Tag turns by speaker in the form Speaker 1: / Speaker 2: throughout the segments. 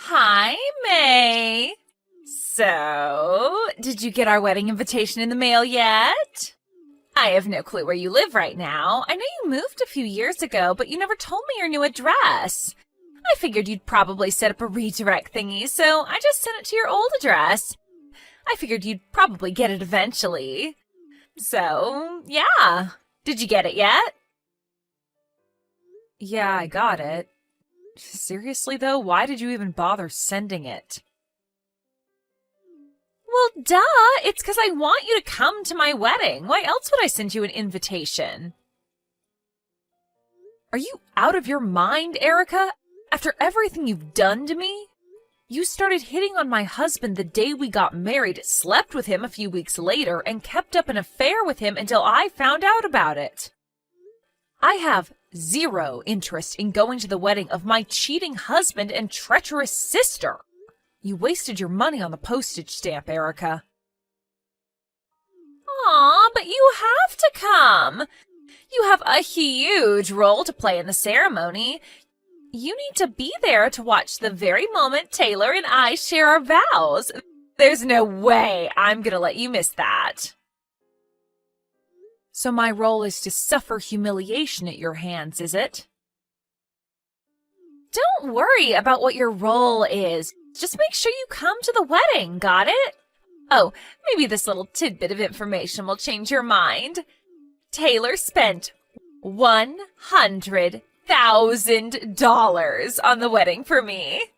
Speaker 1: Hi, May. So, did you get our wedding invitation in the mail yet? I have no clue where you live right now. I know you moved a few years ago, but you never told me your new address. I figured you'd probably set up a redirect thingy, so I just sent it to your old address. I figured you'd probably get it eventually. So, yeah. Did you get it yet? Yeah, I got it. Seriously, though, why did you even bother sending it? Well, duh! It's because I want you to come to my wedding. Why else would I send you an invitation? Are you out of your mind, Erica? After everything you've done to me? You started hitting on my husband the day we got married, slept with him a few weeks later, and kept up an affair with him until I found out about it. I have zero interest in going to the wedding of my cheating husband and treacherous sister. You wasted your money on the postage stamp, Erica. Aw, but you have to come. You have a huge role to play in the ceremony. You need to be there to watch the very moment Taylor and I share our vows. There's no way I'm gonna let you miss that. So my role is to suffer humiliation at your hands, is it? Don't worry about what your role is. Just make sure you come to the wedding, got it? Oh, maybe this little tidbit of information will change your mind. Taylor spent $100,000 on the wedding for me.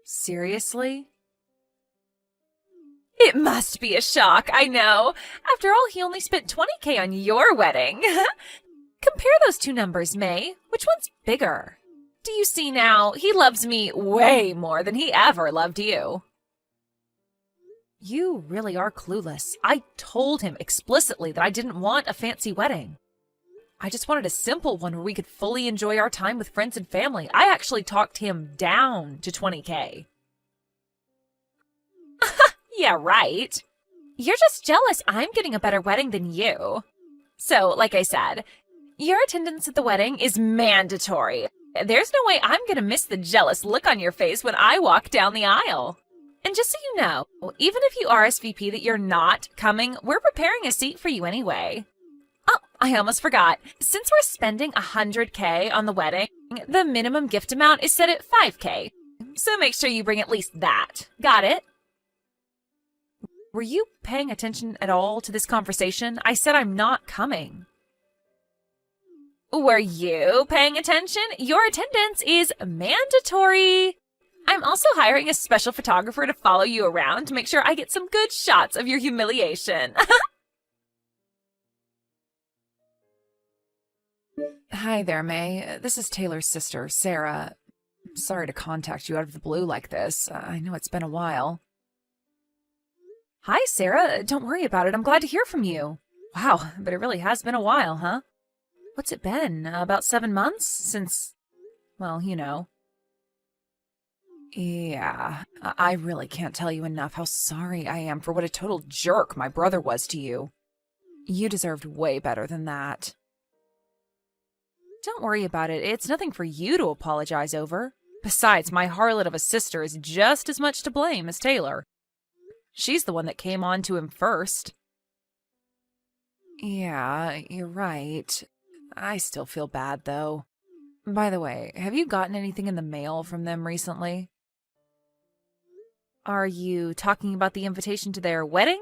Speaker 1: Seriously? It must be a shock, I know. After all, he only spent $20,000 on your wedding. Compare those two numbers, May. Which one's bigger? Do you see now? He loves me way more than he ever loved you. You really are clueless. I told him explicitly that I didn't want a fancy wedding. I just wanted a simple one where we could fully enjoy our time with friends and family. I actually talked him down to $20,000. Yeah, right. You're just jealous I'm getting a better wedding than you. So, like I said, your attendance at the wedding is mandatory. There's no way I'm going to miss the jealous look on your face when I walk down the aisle. And just so you know, even if you RSVP that you're not coming, we're preparing a seat for you anyway. Oh, I almost forgot. Since we're spending $100,000 on the wedding, the minimum gift amount is set at $5,000. So make sure you bring at least that. Got it? Were you paying attention at all to this conversation? I said I'm not coming. Were you paying attention? Your attendance is mandatory. I'm also hiring a special photographer to follow you around to make sure I get some good shots of your humiliation. Hi there, May. This is Taylor's sister, Sarah. Sorry to contact you out of the blue like this. I know it's been a while. Hi, Sarah. Don't worry about it. I'm glad to hear from you. Wow, but it really has been a while, huh? What's it been? About 7 months? Since, well, you know. Yeah, I really can't tell you enough how sorry I am for what a total jerk my brother was to you. You deserved way better than that. Don't worry about it. It's nothing for you to apologize over. Besides, my harlot of a sister is just as much to blame as Taylor. She's the one that came on to him first. Yeah, you're right. I still feel bad, though. By the way, have you gotten anything in the mail from them recently? Are you talking about the invitation to their wedding?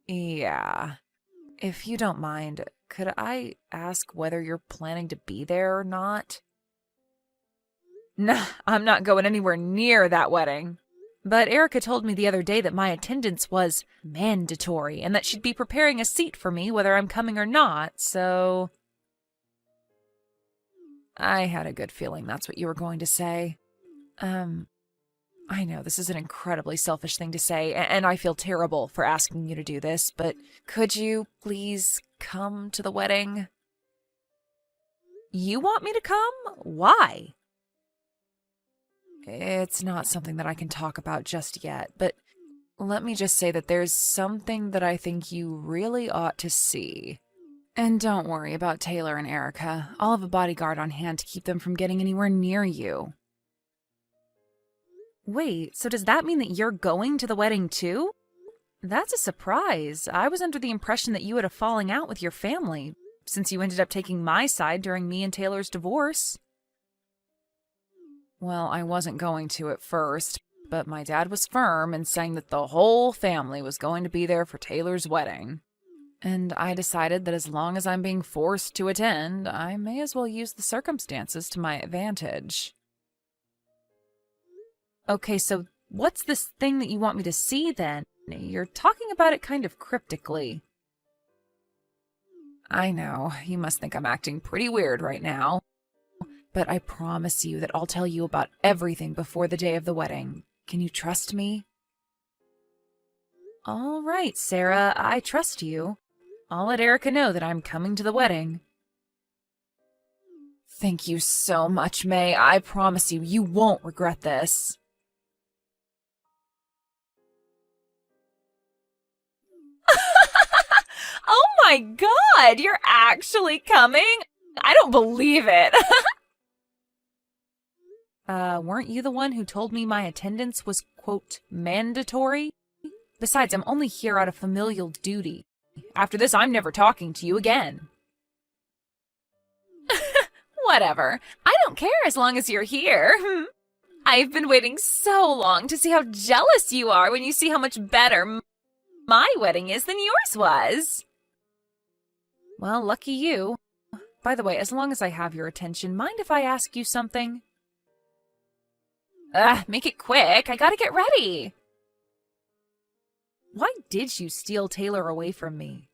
Speaker 1: Yeah. If you don't mind, could I ask whether you're planning to be there or not? Nah, I'm not going anywhere near that wedding. But Erica told me the other day that my attendance was mandatory and that she'd be preparing a seat for me whether I'm coming or not, so... I had a good feeling that's what you were going to say. I know this is an incredibly selfish thing to say, and I feel terrible for asking you to do this, but could you please come to the wedding? You want me to come? Why? It's not something that I can talk about just yet, but let me just say that there's something that I think you really ought to see.
Speaker 2: And don't worry about Taylor and Erica. I'll have a bodyguard on hand to keep them from getting anywhere near you.
Speaker 1: Wait, so does that mean that you're going to the wedding too? That's a surprise. I was under the impression that you had a falling out with your family, since you ended up taking my side during me and Taylor's divorce.
Speaker 2: Well, I wasn't going to at first, but my dad was firm in saying that the whole family was going to be there for Taylor's wedding. And I decided that as long as I'm being forced to attend, I may as well use the circumstances to my advantage.
Speaker 1: Okay, so what's this thing that you want me to see then? You're talking about it kind of cryptically.
Speaker 2: I know, you must think I'm acting pretty weird right now. But I promise you that I'll tell you about everything before the day of the wedding. Can you trust me?
Speaker 1: All right, Sarah, I trust you. I'll let Erica know that I'm coming to the wedding.
Speaker 2: Thank you so much, May. I promise you, you won't regret this.
Speaker 1: Oh my God, you're actually coming? I don't believe it. Weren't you the one who told me my attendance was, quote, mandatory? Besides, I'm only here out of familial duty. After this, I'm never talking to you again. Whatever. I don't care as long as you're here. I've been waiting so long to see how jealous you are when you see how much better my wedding is than yours was. Well, lucky you. By the way, as long as I have your attention, mind if I ask you something? Make it quick. I gotta get ready. Why did you steal Taylor away from me?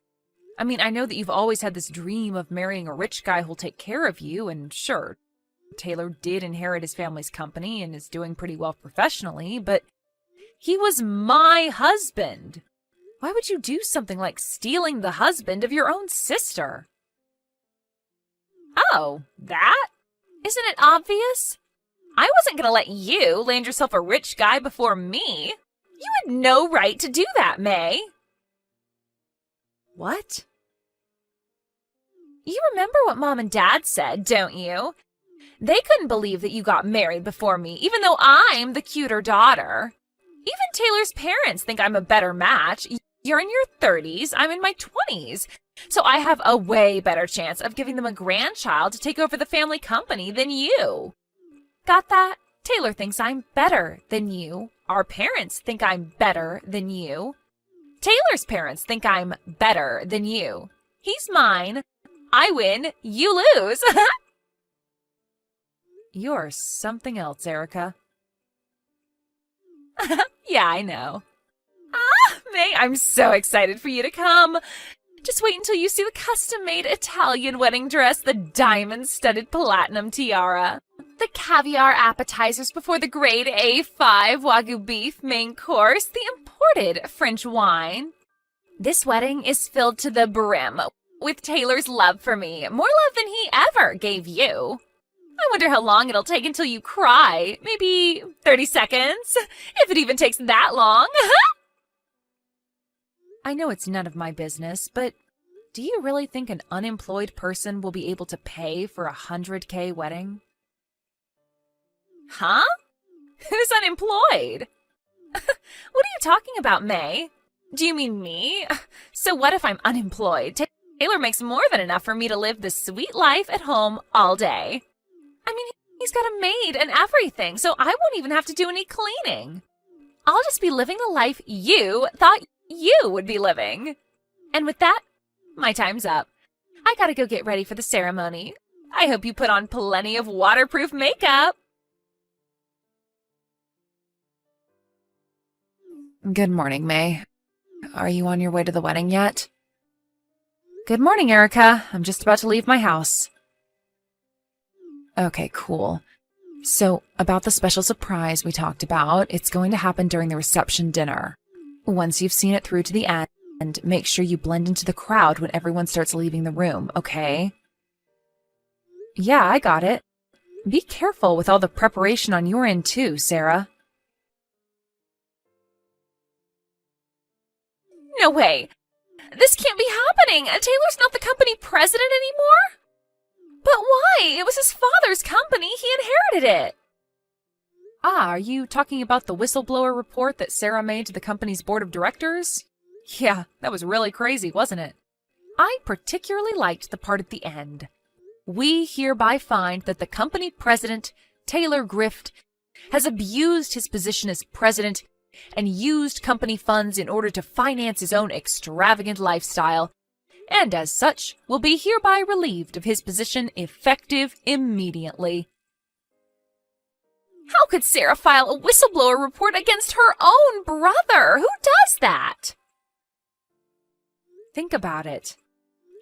Speaker 1: I mean, I know that you've always had this dream of marrying a rich guy who'll take care of you, and sure, Taylor did inherit his family's company and is doing pretty well professionally, but he was my husband. Why would you do something like stealing the husband of your own sister? Oh, that? Isn't it obvious? I wasn't going to let you land yourself a rich guy before me. You had no right to do that, May. What? You remember what Mom and Dad said, don't you? They couldn't believe that you got married before me, even though I'm the cuter daughter. Even Taylor's parents think I'm a better match. You're in your 30s, I'm in my 20s. So I have a way better chance of giving them a grandchild to take over the family company than you. Got that? Taylor thinks I'm better than you. Our parents think I'm better than you. Taylor's parents think I'm better than you. He's mine. I win. You lose. You're something else, Erica. Yeah, I know. May, I'm so excited for you to come. Just wait until you see the custom-made Italian wedding dress, the diamond-studded platinum tiara, the caviar appetizers before the grade A5 Wagyu beef main course, the imported French wine. This wedding is filled to the brim with Taylor's love for me, more love than he ever gave you. I wonder how long it'll take until you cry. Maybe 30 seconds, if it even takes that long. I know it's none of my business, but do you really think an unemployed person will be able to pay for a $100K wedding? Huh? Who's unemployed? What are you talking about, May? Do you mean me? So what if I'm unemployed? Taylor makes more than enough for me to live the sweet life at home all day. I mean, he's got a maid and everything, so I won't even have to do any cleaning. I'll just be living the life you thought you would be living. And with that, my time's up. I gotta go get ready for the ceremony. I hope you put on plenty of waterproof makeup.
Speaker 2: Good morning, May. Are you on your way to the wedding yet?
Speaker 1: Good morning, Erica. I'm just about to leave my house.
Speaker 2: Okay, cool. So, about the special surprise we talked about, it's going to happen during the reception dinner. Once you've seen it through to the end, make sure you blend into the crowd when everyone starts leaving the room, okay?
Speaker 1: Yeah, I got it. Be careful with all the preparation on your end too, Sarah. No way. This can't be happening. Taylor's not the company president anymore? But why? It was his father's company. He inherited it.
Speaker 2: Ah, are you talking about the whistleblower report that Sarah made to the company's board of directors? Yeah, that was really crazy, wasn't it? I particularly liked the part at the end. We hereby find that the company president, Taylor Grift, has abused his position as president and used company funds in order to finance his own extravagant lifestyle, and as such will be hereby relieved of his position effective immediately.
Speaker 1: How could Sarah file a whistleblower report against her own brother? Who does that?
Speaker 2: Think about it.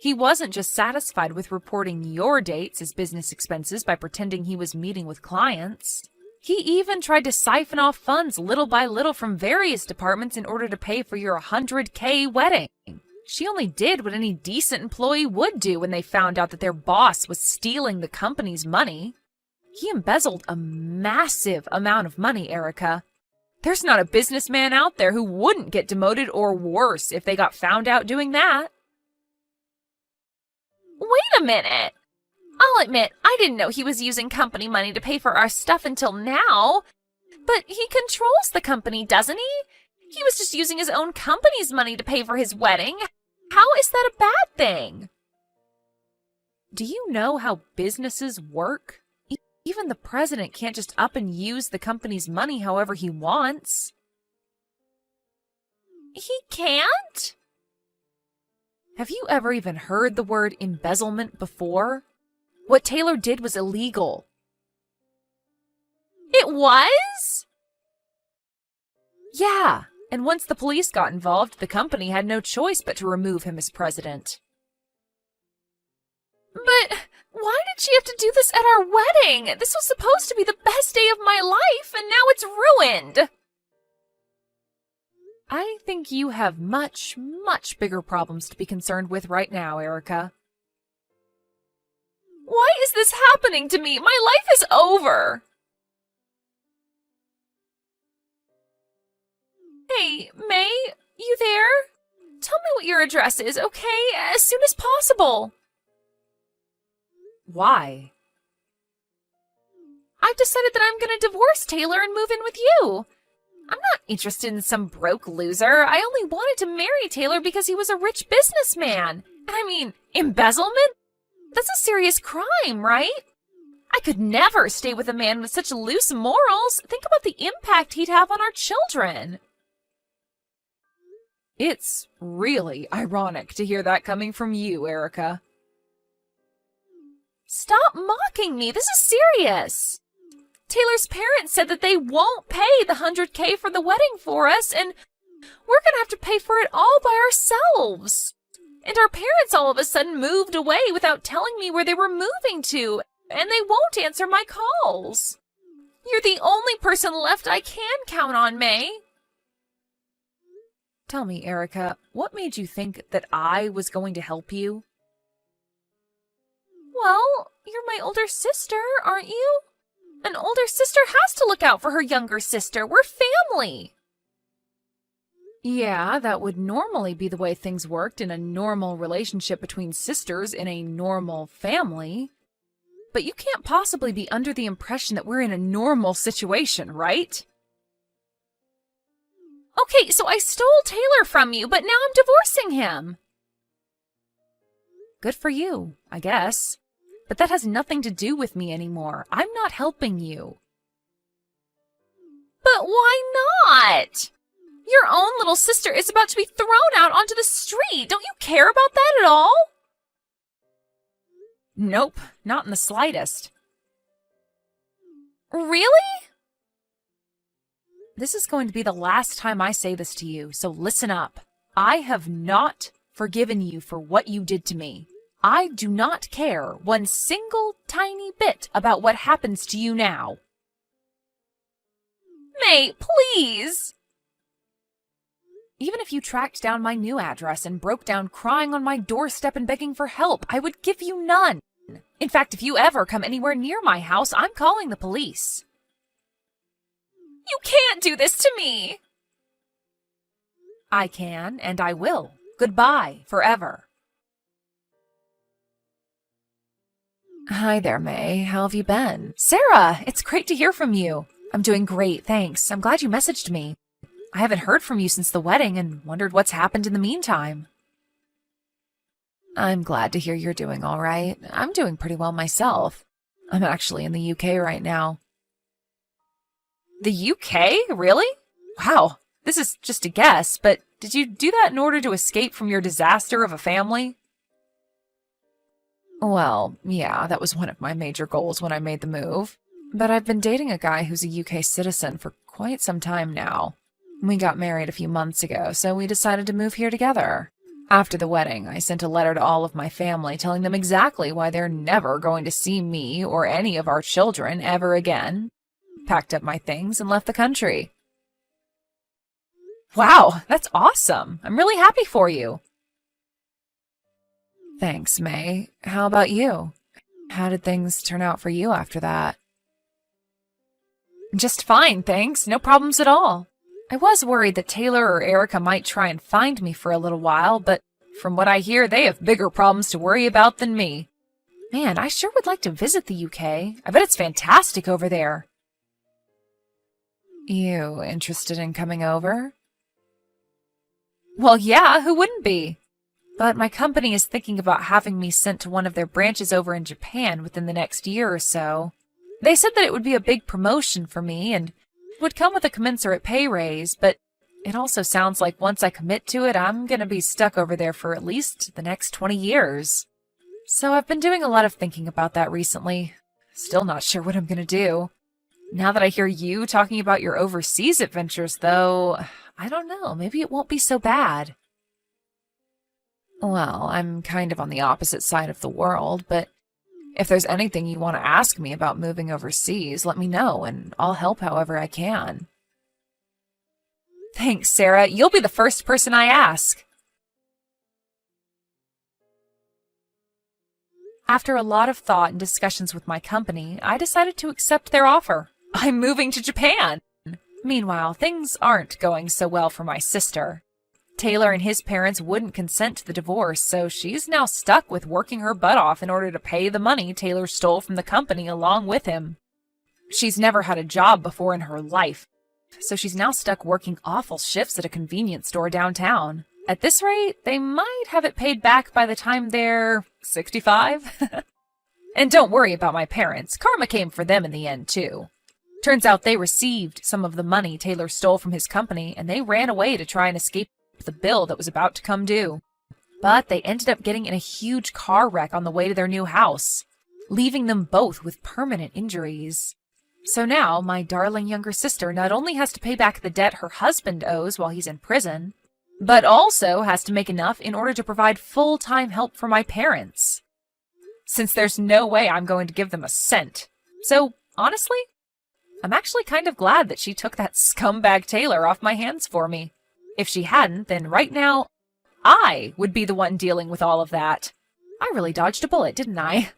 Speaker 2: He wasn't just satisfied with reporting your dates as business expenses by pretending he was meeting with clients. He even tried to siphon off funds little by little from various departments in order to pay for your $100K wedding. She only did what any decent employee would do when they found out that their boss was stealing the company's money. He embezzled a massive amount of money, Erica. There's not a businessman out there who wouldn't get demoted or worse if they got found out doing that.
Speaker 1: Wait a minute. I'll admit, I didn't know he was using company money to pay for our stuff until now. But he controls the company, doesn't he? He was just using his own company's money to pay for his wedding. How is that a bad thing?
Speaker 2: Do you know how businesses work? Even the president can't just up and use the company's money however he wants.
Speaker 1: He can't?
Speaker 2: Have you ever even heard the word embezzlement before? What Taylor did was illegal.
Speaker 1: It was?
Speaker 2: Yeah, and once the police got involved, the company had no choice but to remove him as president.
Speaker 1: But why did she have to do this at our wedding? This was supposed to be the best day of my life, and now it's ruined.
Speaker 2: I think you have much, much bigger problems to be concerned with right now, Erica.
Speaker 1: Why is this happening to me? My life is over. Hey, May, you there? Tell me what your address is, okay? As soon as possible.
Speaker 2: Why?
Speaker 1: I've decided that I'm going to divorce Taylor and move in with you. I'm not interested in some broke loser. I only wanted to marry Taylor because he was a rich businessman. I mean, embezzlement? That's a serious crime, right? I could never stay with a man with such loose morals. Think about the impact he'd have on our children.
Speaker 2: It's really ironic to hear that coming from you, Erica.
Speaker 1: Stop mocking me. This is serious. Taylor's parents said that they won't pay the $100K for the wedding for us, and we're going to have to pay for it all by ourselves. And our parents all of a sudden moved away without telling me where they were moving to, and they won't answer my calls. You're the only person left I can count on, May.
Speaker 2: Tell me, Erica, what made you think that I was going to help you?
Speaker 1: Well, you're my older sister, aren't you? An older sister has to look out for her younger sister. We're family.
Speaker 2: Yeah, that would normally be the way things worked in a normal relationship between sisters in a normal family. But you can't possibly be under the impression that we're in a normal situation, right?
Speaker 1: Okay, so I stole Taylor from you, but now I'm divorcing him.
Speaker 2: Good for you, I guess. But that has nothing to do with me anymore. I'm not helping you.
Speaker 1: But why not? Your own little sister is about to be thrown out onto the street. Don't you care about that at all?
Speaker 2: Nope, not in the slightest.
Speaker 1: Really?
Speaker 2: This is going to be the last time I say this to you, so listen up. I have not forgiven you for what you did to me. I do not care one single tiny bit about what happens to you now.
Speaker 1: May, please.
Speaker 2: Even if you tracked down my new address and broke down crying on my doorstep and begging for help, I would give you none. In fact, if you ever come anywhere near my house, I'm calling the police.
Speaker 1: You can't do this to me.
Speaker 2: I can, and I will.
Speaker 1: Goodbye, forever.
Speaker 2: Hi there, May. How have you been?
Speaker 1: Sarah, it's great to hear from you. I'm doing great, thanks. I'm glad you messaged me. I haven't heard from you since the wedding and wondered what's happened in the meantime.
Speaker 2: I'm glad to hear you're doing all right. I'm doing pretty well myself. I'm actually in the UK right now.
Speaker 1: The UK? Really? Wow, this is just a guess, but did you do that in order to escape from your disaster of a family?
Speaker 2: Well, yeah, that was one of my major goals when I made the move. But I've been dating a guy who's a UK citizen for quite some time now. We got married a few months ago, so we decided to move here together. After the wedding, I sent a letter to all of my family telling them exactly why they're never going to see me or any of our children ever again. Packed up my things and left the country.
Speaker 1: Wow, that's awesome. I'm really happy for you.
Speaker 2: Thanks, May. How about you? How did things turn out for you after that?
Speaker 1: Just fine, thanks. No problems at all. I was worried that Taylor or Erica might try and find me for a little while, but from what I hear, they have bigger problems to worry about than me. Man, I sure would like to visit the UK. I bet it's fantastic over there.
Speaker 2: You interested in coming over?
Speaker 1: Well, yeah, who wouldn't be? But my company is thinking about having me sent to one of their branches over in Japan within the next year or so. They said that it would be a big promotion for me and would come with a commensurate pay raise, but it also sounds like once I commit to it, I'm going to be stuck over there for at least the next 20 years. So I've been doing a lot of thinking about that recently. Still not sure what I'm going to do. Now that I hear you talking about your overseas adventures, though, I don't know, maybe it won't be so bad.
Speaker 2: Well, I'm kind of on the opposite side of the world, but if there's anything you want to ask me about moving overseas, let me know, and I'll help however I can.
Speaker 1: Thanks, Sarah. You'll be the first person I ask. After a lot of thought and discussions with my company, I decided to accept their offer. I'm moving to Japan. Meanwhile, things aren't going so well for my sister. Taylor and his parents wouldn't consent to the divorce, so she's now stuck with working her butt off in order to pay the money Taylor stole from the company along with him. She's never had a job before in her life, so she's now stuck working awful shifts at a convenience store downtown. At this rate, they might have it paid back by the time they're 65. And don't worry about my parents. Karma came for them in the end, too. Turns out they received some of the money Taylor stole from his company, and they ran away to try and escape the bill that was about to come due. But they ended up getting in a huge car wreck on the way to their new house, leaving them both with permanent injuries. So now, my darling younger sister not only has to pay back the debt her husband owes while he's in prison, but also has to make enough in order to provide full-time help for my parents. Since there's no way I'm going to give them a cent. So, honestly, I'm actually kind of glad that she took that scumbag Taylor off my hands for me. If she hadn't, then right now, I would be the one dealing with all of that. I really dodged a bullet, didn't I?